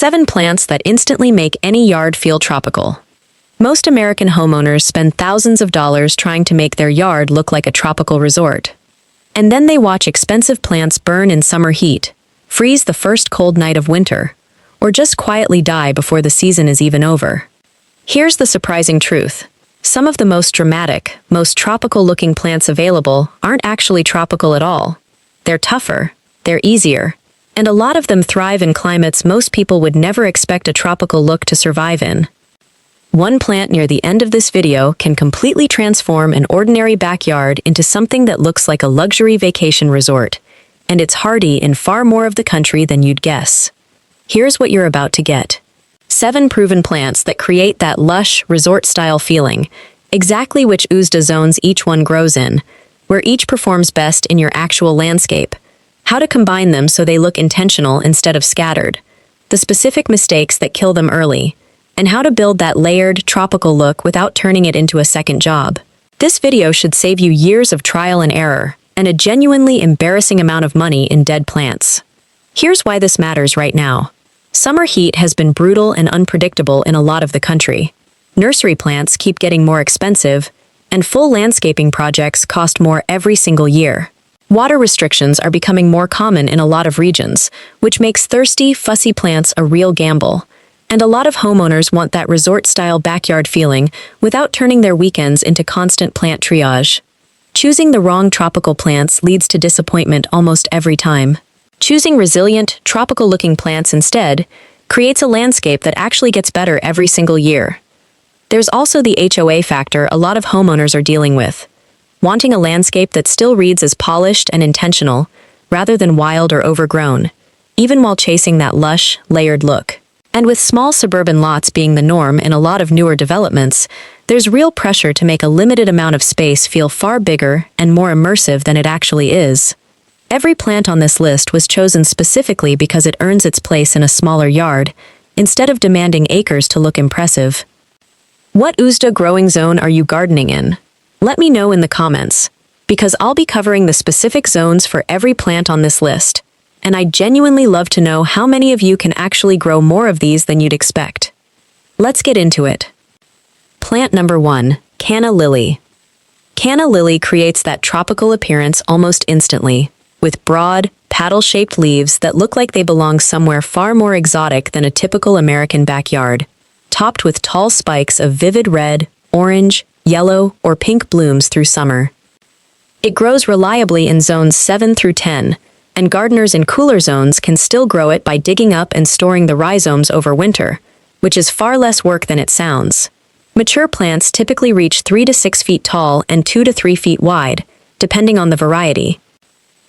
7 plants that instantly make any yard feel tropical. Most American homeowners spend thousands of dollars trying to make their yard look like a tropical resort. And then they watch expensive plants burn in summer heat, freeze the first cold night of winter, or just quietly die before the season is even over. Here's the surprising truth. Some of the most dramatic, most tropical-looking plants available aren't actually tropical at all. They're tougher, they're easier, and a lot of them thrive in climates most people would never expect a tropical look to survive in. One plant near the end of this video can completely transform an ordinary backyard into something that looks like a luxury vacation resort, and it's hardy in far more of the country than you'd guess. Here's what you're about to get. 7 proven plants that create that lush, resort-style feeling, exactly which USDA zones each one grows in, where each performs best in your actual landscape, how to combine them so they look intentional instead of scattered, the specific mistakes that kill them early, and how to build that layered, tropical look without turning it into a second job. This video should save you years of trial and error, and a genuinely embarrassing amount of money in dead plants. Here's why this matters right now. Summer heat has been brutal and unpredictable in a lot of the country. Nursery plants keep getting more expensive, and full landscaping projects cost more every single year. Water restrictions are becoming more common in a lot of regions, which makes thirsty, fussy plants a real gamble. And a lot of homeowners want that resort-style backyard feeling without turning their weekends into constant plant triage. Choosing the wrong tropical plants leads to disappointment almost every time. Choosing resilient, tropical-looking plants instead creates a landscape that actually gets better every single year. There's also the HOA factor a lot of homeowners are dealing with, wanting a landscape that still reads as polished and intentional, rather than wild or overgrown, even while chasing that lush, layered look. And with small suburban lots being the norm in a lot of newer developments, there's real pressure to make a limited amount of space feel far bigger and more immersive than it actually is. Every plant on this list was chosen specifically because it earns its place in a smaller yard, instead of demanding acres to look impressive. What USDA growing zone are you gardening in? Let me know in the comments, because I'll be covering the specific zones for every plant on this list, and I'd genuinely love to know how many of you can actually grow more of these than you'd expect. Let's get into it. Plant number 1, Canna lily. Canna lily creates that tropical appearance almost instantly, with broad, paddle-shaped leaves that look like they belong somewhere far more exotic than a typical American backyard, topped with tall spikes of vivid red, orange, yellow, or pink blooms through summer. It grows reliably in zones 7 through 10, and gardeners in cooler zones can still grow it by digging up and storing the rhizomes over winter, which is far less work than it sounds. Mature plants typically reach 3 to 6 feet tall and 2 to 3 feet wide, depending on the variety.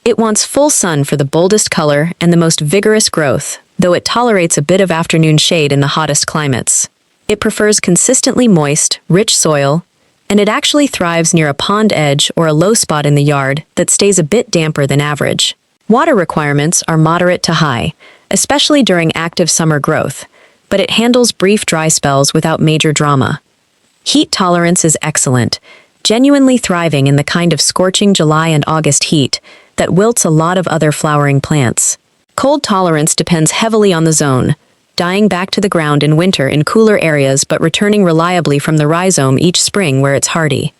It wants full sun for the boldest color and the most vigorous growth, though it tolerates a bit of afternoon shade in the hottest climates. It prefers consistently moist, rich soil, and it actually thrives near a pond edge or a low spot in the yard that stays a bit damper than average. Water requirements are moderate to high, especially during active summer growth, but it handles brief dry spells without major drama. Heat tolerance is excellent, genuinely thriving in the kind of scorching July and August heat that wilts a lot of other flowering plants. Cold tolerance depends heavily on the zone, dying back to the ground in winter in cooler areas but returning reliably from the rhizome each spring where it's hardy.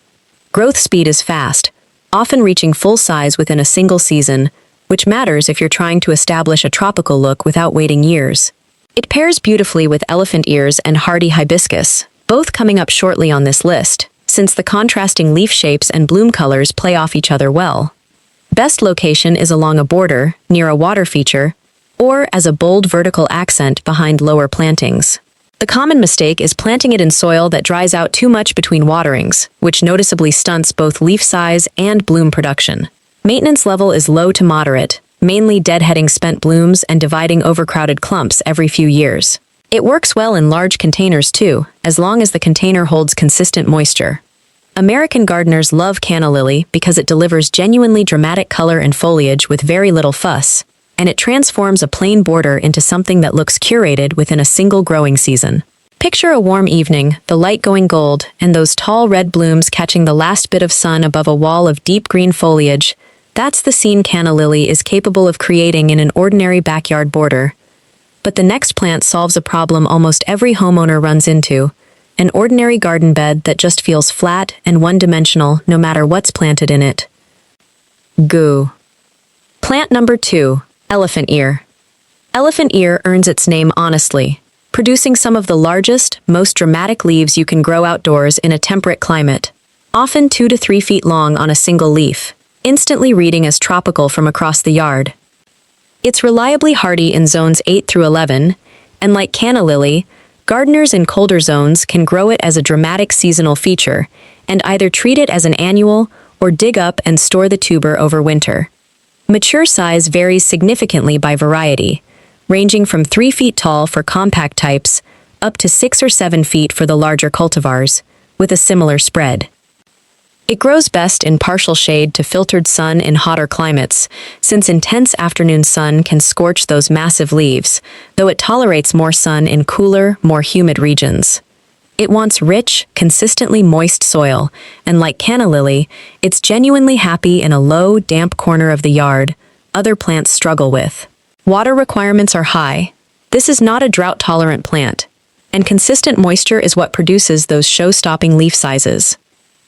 Growth speed is fast, often reaching full size within a single season, which matters if you're trying to establish a tropical look without waiting years. It pairs beautifully with elephant ears and hardy hibiscus, both coming up shortly on this list, since the contrasting leaf shapes and bloom colors play off each other well. Best location is along a border, near a water feature, or as a bold vertical accent behind lower plantings. The common mistake is planting it in soil that dries out too much between waterings, which noticeably stunts both leaf size and bloom production. Maintenance level is low to moderate, mainly deadheading spent blooms and dividing overcrowded clumps every few years. It works well in large containers too, as long as the container holds consistent moisture. American gardeners love canna lily because it delivers genuinely dramatic color and foliage with very little fuss, and it transforms a plain border into something that looks curated within a single growing season. Picture a warm evening, the light going gold, and those tall red blooms catching the last bit of sun above a wall of deep green foliage. That's the scene canna lily is capable of creating in an ordinary backyard border. But the next plant solves a problem almost every homeowner runs into: an ordinary garden bed that just feels flat and one-dimensional no matter what's planted in it. Goo. Plant number 2, elephant ear. Elephant ear earns its name honestly, producing some of the largest, most dramatic leaves you can grow outdoors in a temperate climate, often 2 to 3 feet long on a single leaf, instantly reading as tropical from across the yard. It's reliably hardy in zones 8 through 11, and like canna lily, gardeners in colder zones can grow it as a dramatic seasonal feature and either treat it as an annual or dig up and store the tuber over winter. Mature size varies significantly by variety, ranging from 3 feet tall for compact types up to 6 or 7 feet for the larger cultivars, with a similar spread. It grows best in partial shade to filtered sun in hotter climates, since intense afternoon sun can scorch those massive leaves, though it tolerates more sun in cooler, more humid regions. It wants rich, consistently moist soil, and like canna lily, it's genuinely happy in a low, damp corner of the yard other plants struggle with. Water requirements are high. This is not a drought-tolerant plant, and consistent moisture is what produces those show-stopping leaf sizes.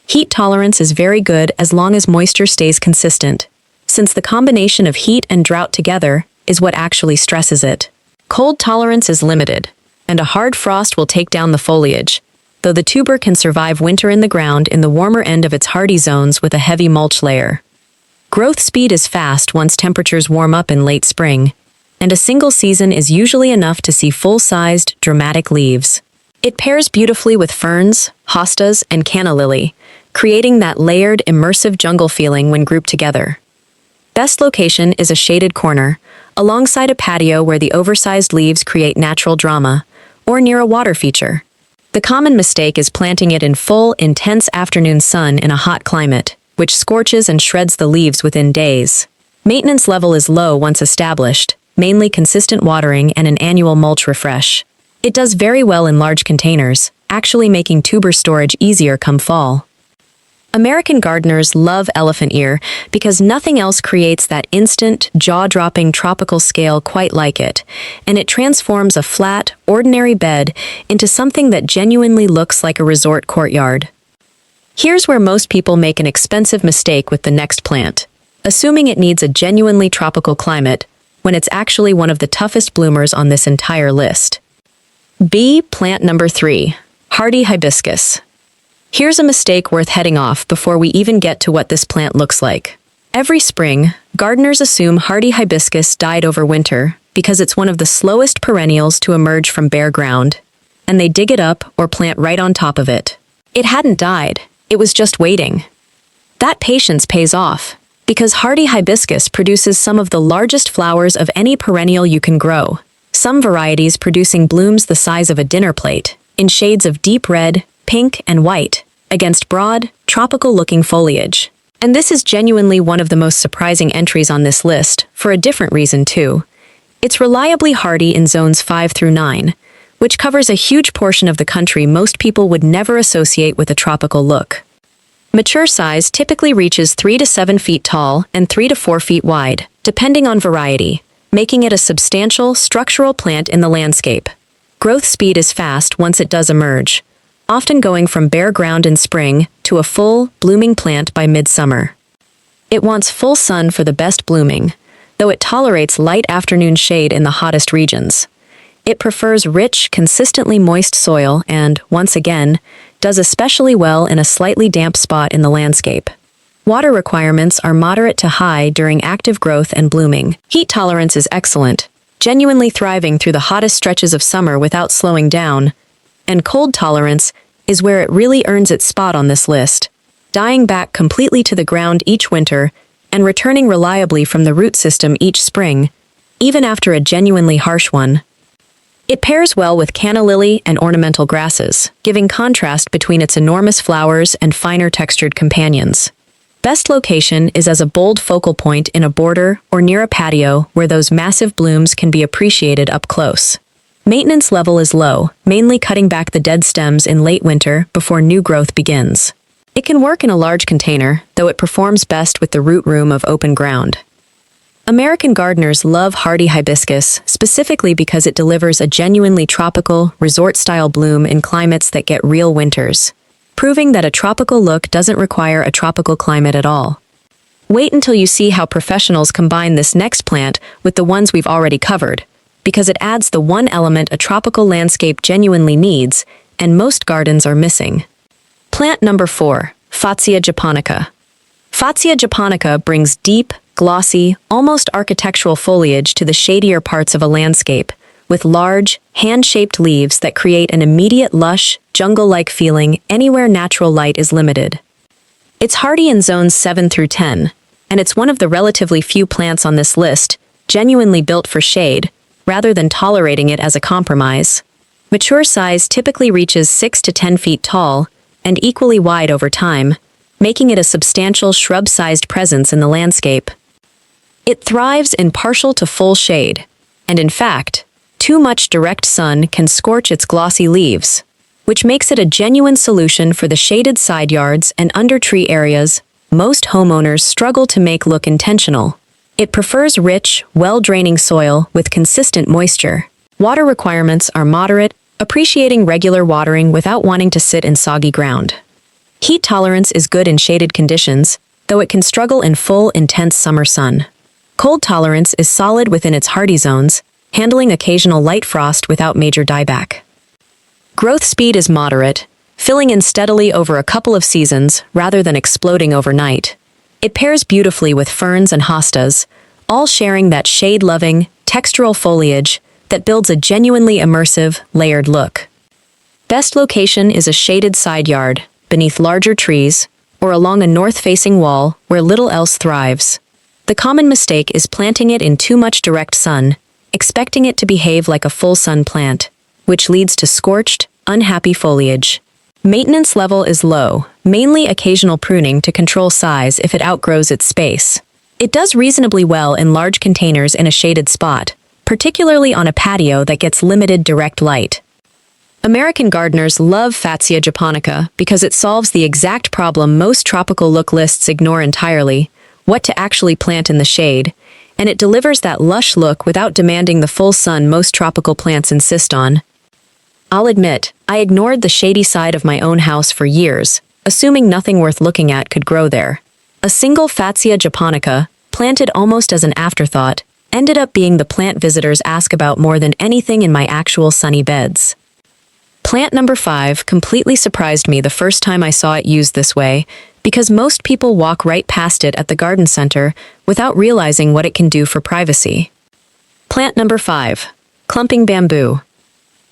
Heat tolerance is very good as long as moisture stays consistent, since the combination of heat and drought together is what actually stresses it. Cold tolerance is limited, and a hard frost will take down the foliage, though the tuber can survive winter in the ground in the warmer end of its hardy zones with a heavy mulch layer. Growth speed is fast once temperatures warm up in late spring, and a single season is usually enough to see full-sized, dramatic leaves. It pairs beautifully with ferns, hostas, and canna lily, creating that layered, immersive jungle feeling when grouped together. Best location is a shaded corner, alongside a patio where the oversized leaves create natural drama, or near a water feature. The common mistake is planting it in full, intense afternoon sun in a hot climate, which scorches and shreds the leaves within days. Maintenance level is low once established, mainly consistent watering and an annual mulch refresh. It does very well in large containers, actually making tuber storage easier come fall. American gardeners love elephant ear because nothing else creates that instant, jaw-dropping tropical scale quite like it, and it transforms a flat, ordinary bed into something that genuinely looks like a resort courtyard. Here's where most people make an expensive mistake with the next plant, assuming it needs a genuinely tropical climate when it's actually one of the toughest bloomers on this entire list. Plant number 3, hardy hibiscus. Here's a mistake worth heading off before we even get to what this plant looks like. Every spring, gardeners assume hardy hibiscus died over winter because it's one of the slowest perennials to emerge from bare ground, and they dig it up or plant right on top of it. It hadn't died, it was just waiting. That patience pays off, because hardy hibiscus produces some of the largest flowers of any perennial you can grow. Some varieties producing blooms the size of a dinner plate, in shades of deep red, pink, and white, against broad, tropical-looking foliage. And this is genuinely one of the most surprising entries on this list, for a different reason too. It's reliably hardy in zones 5 through 9, which covers a huge portion of the country most people would never associate with a tropical look. Mature size typically reaches 3 to 7 feet tall and 3 to 4 feet wide, depending on variety, making it a substantial, structural plant in the landscape. Growth speed is fast once it does emerge, often going from bare ground in spring to a full, blooming plant by midsummer. It wants full sun for the best blooming, though it tolerates light afternoon shade in the hottest regions. It prefers rich, consistently moist soil and, once again, does especially well in a slightly damp spot in the landscape. Water requirements are moderate to high during active growth and blooming. Heat tolerance is excellent, genuinely thriving through the hottest stretches of summer without slowing down, and cold tolerance is where it really earns its spot on this list, dying back completely to the ground each winter and returning reliably from the root system each spring, even after a genuinely harsh one. It pairs well with canna lily and ornamental grasses, giving contrast between its enormous flowers and finer textured companions. Best location is as a bold focal point in a border or near a patio where those massive blooms can be appreciated up close. Maintenance level is low, mainly cutting back the dead stems in late winter before new growth begins. It can work in a large container, though it performs best with the root room of open ground. American gardeners love hardy hibiscus, specifically because it delivers a genuinely tropical, resort-style bloom in climates that get real winters, proving that a tropical look doesn't require a tropical climate at all. Wait until you see how professionals combine this next plant with the ones we've already covered, because it adds the one element a tropical landscape genuinely needs, and most gardens are missing. Plant number 4, Fatsia japonica. Fatsia japonica brings deep, glossy, almost architectural foliage to the shadier parts of a landscape, with large, hand-shaped leaves that create an immediate lush, jungle-like feeling anywhere natural light is limited. It's hardy in zones 7 through 10, and it's one of the relatively few plants on this list genuinely built for shade, rather than tolerating it as a compromise. Mature size typically reaches 6 to 10 feet tall and equally wide over time, making it a substantial shrub-sized presence in the landscape. It thrives in partial to full shade, and in fact, too much direct sun can scorch its glossy leaves, which makes it a genuine solution for the shaded side yards and under tree areas most homeowners struggle to make look intentional. It prefers rich, well-draining soil with consistent moisture. Water requirements are moderate, appreciating regular watering without wanting to sit in soggy ground. Heat tolerance is good in shaded conditions, though it can struggle in full, intense summer sun. Cold tolerance is solid within its hardy zones, handling occasional light frost without major dieback. Growth speed is moderate, filling in steadily over a couple of seasons rather than exploding overnight. It pairs beautifully with ferns and hostas, all sharing that shade-loving, textural foliage that builds a genuinely immersive, layered look. Best location is a shaded side yard, beneath larger trees, or along a north-facing wall where little else thrives. The common mistake is planting it in too much direct sun, expecting it to behave like a full-sun plant, which leads to scorched, unhappy foliage. Maintenance level is low, mainly occasional pruning to control size if it outgrows its space. It does reasonably well in large containers in a shaded spot, particularly on a patio that gets limited direct light. American gardeners love Fatsia japonica because it solves the exact problem most tropical look lists ignore entirely: what to actually plant in the shade, and it delivers that lush look without demanding the full sun most tropical plants insist on. I'll admit, I ignored the shady side of my own house for years, assuming nothing worth looking at could grow there. A single Fatsia japonica, planted almost as an afterthought, ended up being the plant visitors ask about more than anything in my actual sunny beds. Plant number 5 completely surprised me the first time I saw it used this way, because most people walk right past it at the garden center without realizing what it can do for privacy. Plant number 5, clumping bamboo.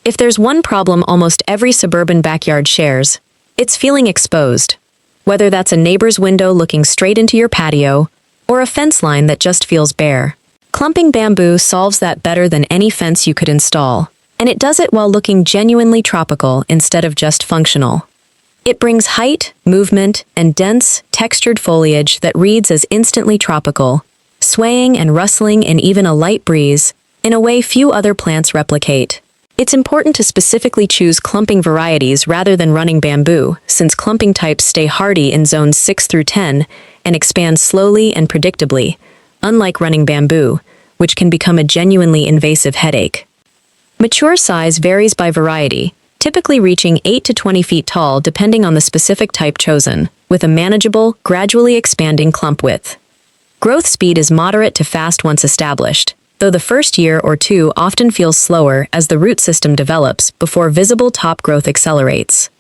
If there's one problem almost every suburban backyard shares, it's feeling exposed. Whether that's a neighbor's window looking straight into your patio, or a fence line that just feels bare. Clumping bamboo solves that better than any fence you could install, and it does it while looking genuinely tropical instead of just functional. It brings height, movement, and dense, textured foliage that reads as instantly tropical, swaying and rustling in even a light breeze, in a way few other plants replicate. It's important to specifically choose clumping varieties rather than running bamboo, since clumping types stay hardy in zones 6 through 10 and expand slowly and predictably, unlike running bamboo, which can become a genuinely invasive headache. Mature size varies by variety, typically reaching 8 to 20 feet tall depending on the specific type chosen, with a manageable, gradually expanding clump width. Growth speed is moderate to fast once established, though the first year or two often feels slower as the root system develops before visible top growth accelerates.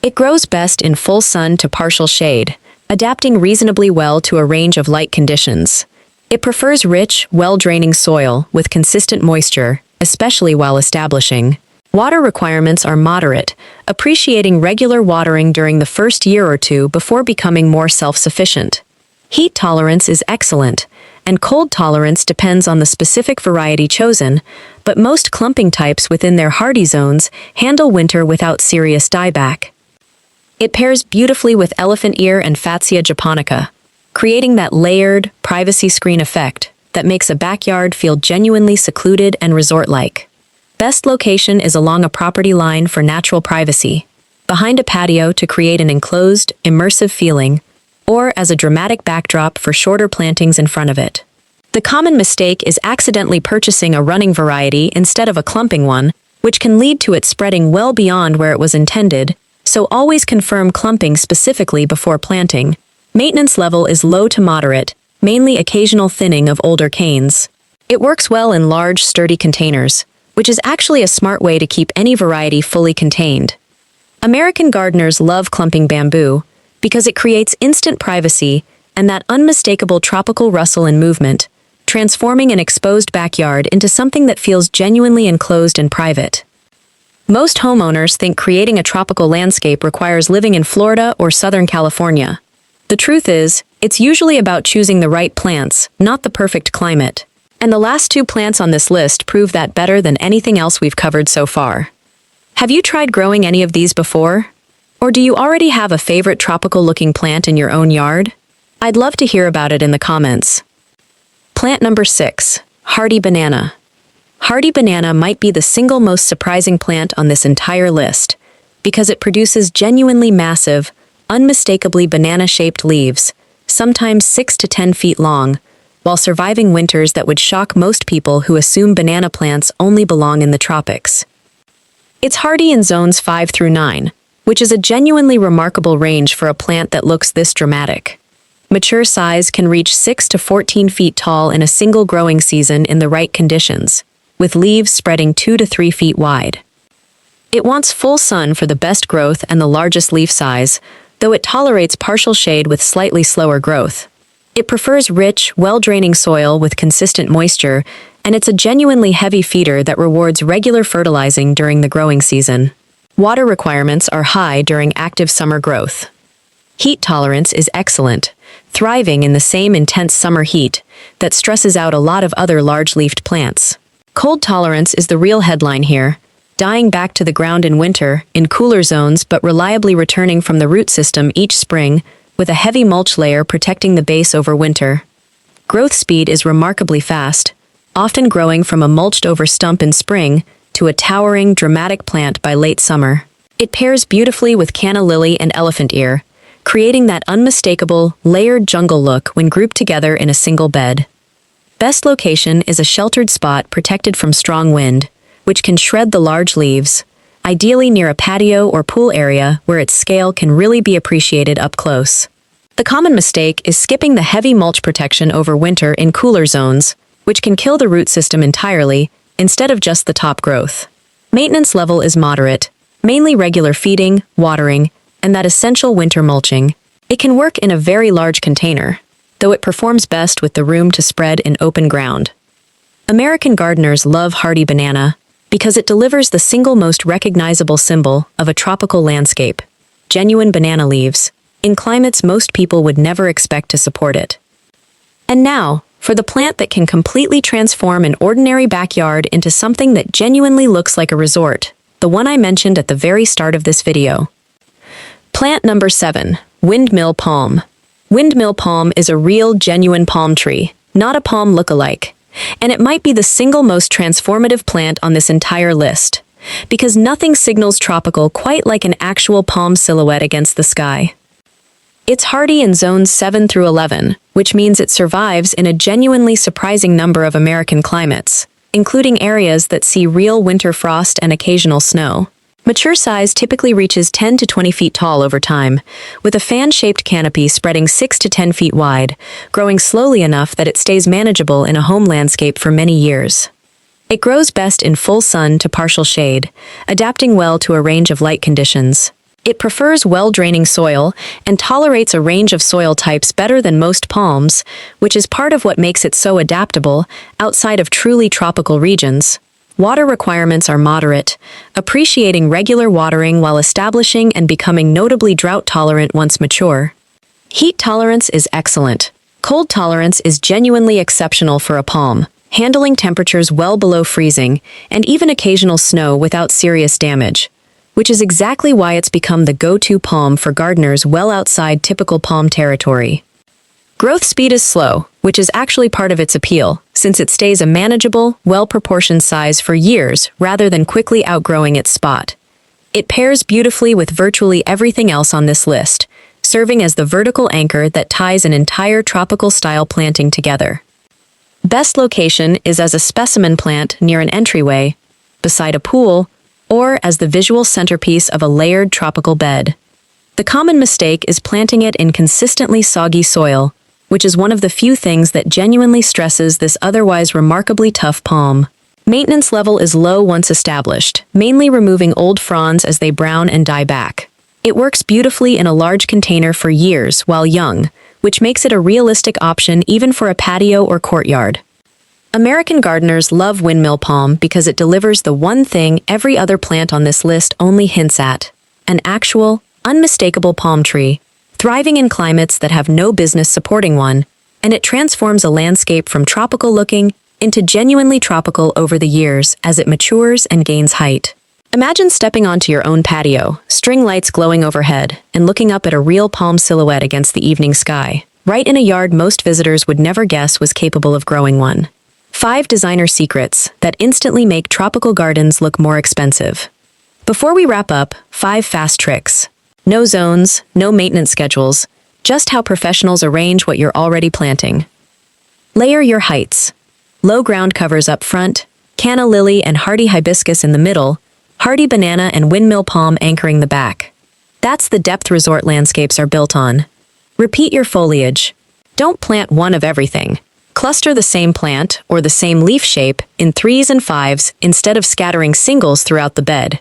It grows best in full sun to partial shade, adapting reasonably well to a range of light conditions. It prefers rich, well-draining soil with consistent moisture, especially while establishing. Water requirements are moderate, appreciating regular watering during the first year or two before becoming more self-sufficient. Heat tolerance is excellent, and cold tolerance depends on the specific variety chosen, but most clumping types within their hardy zones handle winter without serious dieback. It pairs beautifully with elephant ear and Fatsia japonica, creating that layered, privacy screen effect that makes a backyard feel genuinely secluded and resort-like. Best location is along a property line for natural privacy, behind a patio to create an enclosed, immersive feeling, or as a dramatic backdrop for shorter plantings in front of it. The common mistake is accidentally purchasing a running variety instead of a clumping one, which can lead to it spreading well beyond where it was intended, so always confirm clumping specifically before planting. Maintenance level is low to moderate, mainly occasional thinning of older canes. It works well in large, sturdy containers, which is actually a smart way to keep any variety fully contained. American gardeners love clumping bamboo because it creates instant privacy and that unmistakable tropical rustle and movement, transforming an exposed backyard into something that feels genuinely enclosed and private. Most homeowners think creating a tropical landscape requires living in Florida or Southern California. The truth is, it's usually about choosing the right plants, not the perfect climate. And the last two plants on this list prove that better than anything else we've covered so far. Have you tried growing any of these before? Or do you already have a favorite tropical-looking plant in your own yard? I'd love to hear about it in the comments. Plant number 6, hardy banana. Hardy banana might be the single most surprising plant on this entire list, because it produces genuinely massive, unmistakably banana-shaped leaves, sometimes 6 to 10 feet long, while surviving winters that would shock most people who assume banana plants only belong in the tropics. It's hardy in zones 5 through 9, which is a genuinely remarkable range for a plant that looks this dramatic. Mature size can reach 6 to 14 feet tall in a single growing season in the right conditions, with leaves spreading 2 to 3 feet wide. It wants full sun for the best growth and the largest leaf size, though it tolerates partial shade with slightly slower growth. It prefers rich, well-draining soil with consistent moisture, and it's a genuinely heavy feeder that rewards regular fertilizing during the growing season. Water requirements are high during active summer growth. Heat tolerance is excellent, thriving in the same intense summer heat that stresses out a lot of other large-leafed plants. Cold tolerance is the real headline here, dying back to the ground in winter, in cooler zones but reliably returning from the root system each spring, with a heavy mulch layer protecting the base over winter. Growth speed is remarkably fast, often growing from a mulched-over stump in spring to a towering, dramatic plant by late summer. It pairs beautifully with canna lily and elephant ear, creating that unmistakable, layered jungle look when grouped together in a single bed. Best location is a sheltered spot protected from strong wind, which can shred the large leaves, ideally near a patio or pool area where its scale can really be appreciated up close. The common mistake is skipping the heavy mulch protection over winter in cooler zones, which can kill the root system entirely, instead of just the top growth. Maintenance level is moderate, mainly regular feeding, watering, and that essential winter mulching. It can work in a very large container, though it performs best with the room to spread in open ground. American gardeners love hardy banana because it delivers the single most recognizable symbol of a tropical landscape, genuine banana leaves, in climates most people would never expect to support it. And now, for the plant that can completely transform an ordinary backyard into something that genuinely looks like a resort, the one I mentioned at the very start of this video. Plant number 7, windmill palm. Windmill palm is a real, genuine palm tree, not a palm look-alike, and it might be the single most transformative plant on this entire list, because nothing signals tropical quite like an actual palm silhouette against the sky. It's hardy in zones 7 through 11, which means it survives in a genuinely surprising number of American climates, including areas that see real winter frost and occasional snow. Mature size typically reaches 10 to 20 feet tall over time, with a fan-shaped canopy spreading 6 to 10 feet wide, growing slowly enough that it stays manageable in a home landscape for many years. It grows best in full sun to partial shade, adapting well to a range of light conditions. It prefers well-draining soil and tolerates a range of soil types better than most palms, which is part of what makes it so adaptable outside of truly tropical regions. Water requirements are moderate, appreciating regular watering while establishing and becoming notably drought-tolerant once mature. Heat tolerance is excellent. Cold tolerance is genuinely exceptional for a palm, handling temperatures well below freezing and even occasional snow without serious damage, which is exactly why it's become the go-to palm for gardeners well outside typical palm territory. Growth speed is slow, which is actually part of its appeal, since it stays a manageable, well-proportioned size for years rather than quickly outgrowing its spot. It pairs beautifully with virtually everything else on this list, serving as the vertical anchor that ties an entire tropical-style planting together. Best location is as a specimen plant near an entryway, beside a pool, or as the visual centerpiece of a layered tropical bed. The common mistake is planting it in consistently soggy soil, which is one of the few things that genuinely stresses this otherwise remarkably tough palm. Maintenance level is low once established, mainly removing old fronds as they brown and die back. It works beautifully in a large container for years while young, which makes it a realistic option even for a patio or courtyard. American gardeners love windmill palm because it delivers the one thing every other plant on this list only hints at: an actual, unmistakable palm tree, thriving in climates that have no business supporting one, and it transforms a landscape from tropical-looking into genuinely tropical over the years as it matures and gains height. Imagine stepping onto your own patio, string lights glowing overhead, and looking up at a real palm silhouette against the evening sky, right in a yard most visitors would never guess was capable of growing one. 5 designer secrets that instantly make tropical gardens look more expensive. Before we wrap up, 5 fast tricks. No zones, no maintenance schedules, just how professionals arrange what you're already planting. Layer your heights. Low ground covers up front, canna lily and hardy hibiscus in the middle, hardy banana and windmill palm anchoring the back. That's the depth resort landscapes are built on. Repeat your foliage. Don't plant one of everything. Cluster the same plant or the same leaf shape in 3s and 5s instead of scattering singles throughout the bed.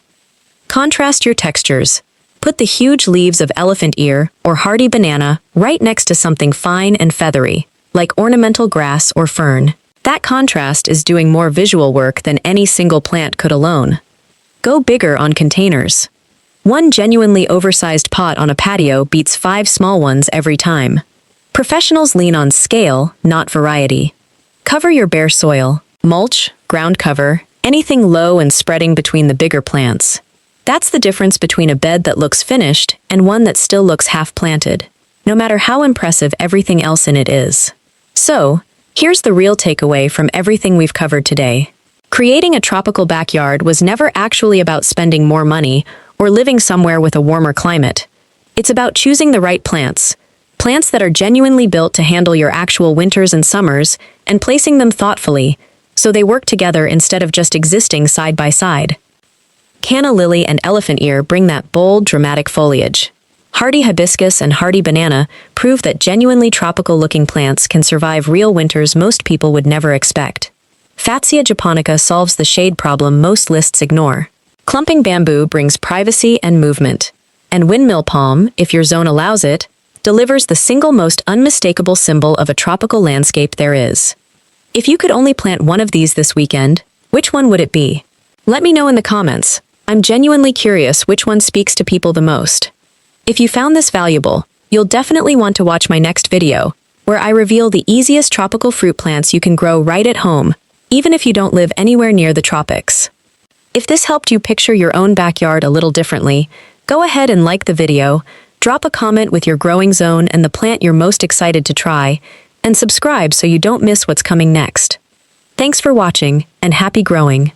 Contrast your textures. Put the huge leaves of elephant ear or hardy banana right next to something fine and feathery, like ornamental grass or fern. That contrast is doing more visual work than any single plant could alone. Go bigger on containers. One genuinely oversized pot on a patio beats 5 small ones every time. Professionals lean on scale, not variety. Cover your bare soil, mulch, ground cover, anything low and spreading between the bigger plants. That's the difference between a bed that looks finished and one that still looks half-planted, no matter how impressive everything else in it is. So, here's the real takeaway from everything we've covered today. Creating a tropical backyard was never actually about spending more money or living somewhere with a warmer climate. It's about choosing the right plants that are genuinely built to handle your actual winters and summers, and placing them thoughtfully, so they work together instead of just existing side by side. Canna lily and elephant ear bring that bold, dramatic foliage. Hardy hibiscus and hardy banana prove that genuinely tropical-looking plants can survive real winters most people would never expect. Fatsia japonica solves the shade problem most lists ignore. Clumping bamboo brings privacy and movement. And windmill palm, if your zone allows it, delivers the single most unmistakable symbol of a tropical landscape there is. If you could only plant one of these this weekend, which one would it be? Let me know in the comments. I'm genuinely curious which one speaks to people the most. If you found this valuable, you'll definitely want to watch my next video, where I reveal the easiest tropical fruit plants you can grow right at home, even if you don't live anywhere near the tropics. If this helped you picture your own backyard a little differently, go ahead and like the video, drop a comment with your growing zone and the plant you're most excited to try, and subscribe so you don't miss what's coming next. Thanks for watching, and happy growing!